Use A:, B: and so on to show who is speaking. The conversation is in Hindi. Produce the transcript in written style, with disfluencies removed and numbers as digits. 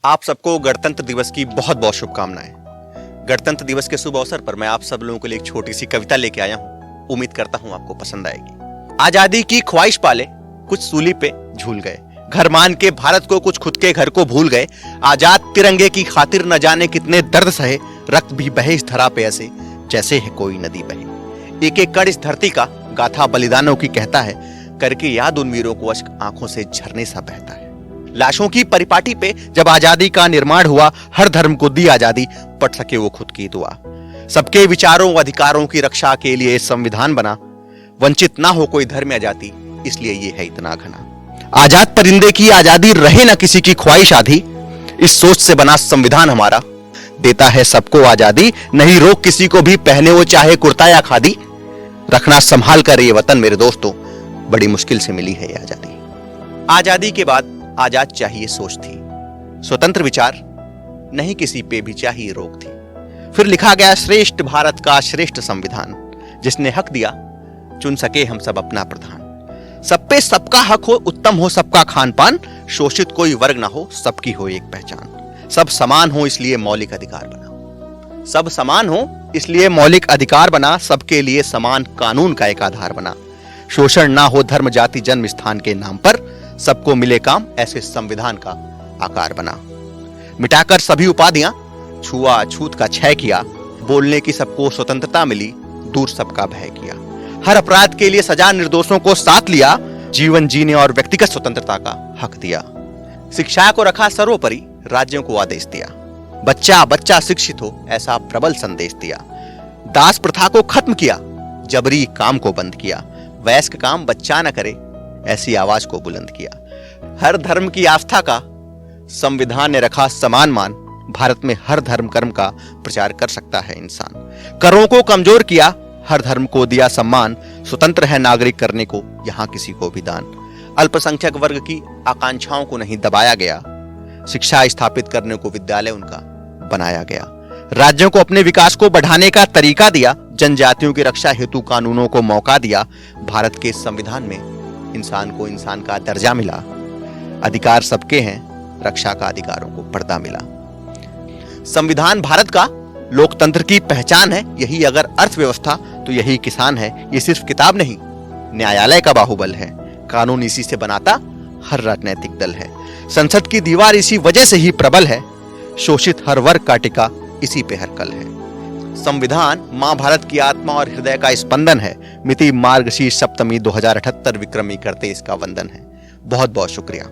A: आप सबको गणतंत्र दिवस की बहुत बहुत शुभकामनाएं। गणतंत्र दिवस के शुभ अवसर पर मैं आप सब लोगों के लिए एक छोटी सी कविता लेके आया हूं। उम्मीद करता हूं आपको पसंद आएगी। आजादी की ख्वाहिश पाले कुछ सूली पे झूल गए, घर मान के भारत को कुछ खुद के घर को भूल गए। आजाद तिरंगे की खातिर न जाने कितने दर्द सहे, रक्त भी बहे इस धरा पे ऐसे जैसे है कोई नदी बहे। एक एक कण इस धरती का गाथा बलिदानों की कहता है, करके याद उन वीरों को अश्क आंखों से झरने सा बहता है। लाशों की परिपाटी पे जब आजादी का निर्माण हुआ, हर धर्म को दी आजादी, पढ़ सके वो खुद की दुआ। सबके विचारों अधिकारों की रक्षा के लिए संविधान बना, वंचित ना हो कोई धर्म या जाति, इसलिए ये है इतना घना। आजाद परिंदे की आजादी रहे ना किसी की ख्वाहिश आधी, इस सोच से बना संविधान हमारा, देता है सबको आजादी, नहीं रोक किसी को भी, पहने वो चाहे कुर्ता या खादी। रखना संभाल कर ये वतन मेरे दोस्तों, बड़ी मुश्किल से मिली है ये आजादी। आजादी के बाद आजाद चाहिए सोच थी, स्वतंत्र विचार नहीं किसी पे भी चाहिए रोक थी। फिर लिखा गया श्रेष्ठ भारत का श्रेष्ठ संविधान, जिसने हक दिया चुन सके हम सब अपना प्रधान। सब पे सबका हक हो, उत्तम हो सबका खान पान, शोषित कोई वर्ग ना हो, सबकी हो एक पहचान। सब समान हो इसलिए मौलिक अधिकार बना, सब समान हो इसलिए मौलिक अधिकार बना, सबके लिए समान कानून का एक आधार बना। शोषण ना हो धर्म जाति जन्म स्थान के नाम पर, सबको मिले काम ऐसे संविधान का आकार बना। मिटाकर सभी उपाधियां, छुआ छूत का क्षय किया, बोलने की सबको स्वतंत्रता मिली, दूर सबका भय किया। हर अपराध के लिए सजा निर्दोषों को साथ लिया, जीवन जीने और व्यक्तिगत स्वतंत्रता का हक दिया। शिक्षा को रखा सर्वोपरि, राज्यों को आदेश दिया, बच्चा बच्चा शिक्षित हो ऐसा प्रबल संदेश दिया। दास प्रथा को खत्म किया, जबरी काम को बंद किया, वयस्क काम बच्चा न करे ऐसी आवाज को बुलंद किया। हर धर्म की आस्था का संविधान ने रखा समान मान, भारत में हर धर्म कर्म का प्रचार कर सकता है इंसान। करों को कमजोर किया, हर धर्म को दिया सम्मान, स्वतंत्र है नागरिक करने को यहां किसी को भी दान। अल्पसंख्यक वर्ग की आकांक्षाओं को नहीं दबाया गया, शिक्षा स्थापित करने को विद्यालय उनका बनाया गया। राज्यों को अपने विकास को बढ़ाने का तरीका दिया, जनजातियों की रक्षा हेतु कानूनों को मौका दिया। भारत के संविधान में इंसान को इंसान का दर्जा मिला, अधिकार सबके हैं, रक्षा का अधिकारों को पर्दा मिला। संविधान भारत का लोकतंत्र की पहचान है, यही अगर अर्थव्यवस्था तो यही किसान है। ये सिर्फ किताब नहीं, न्यायालय का बाहुबल है, कानून इसी से बनाता हर राजनीतिक दल है। संसद की दीवार इसी वजह से ही प्रबल है, शोषित हर वर्ग का टिका इसी पे हर कल है। संविधान मां भारत की आत्मा और हृदय का स्पंदन है, मिति मार्गशीर्ष सप्तमी 2078 विक्रमी करते इसका वंदन है। बहुत बहुत शुक्रिया।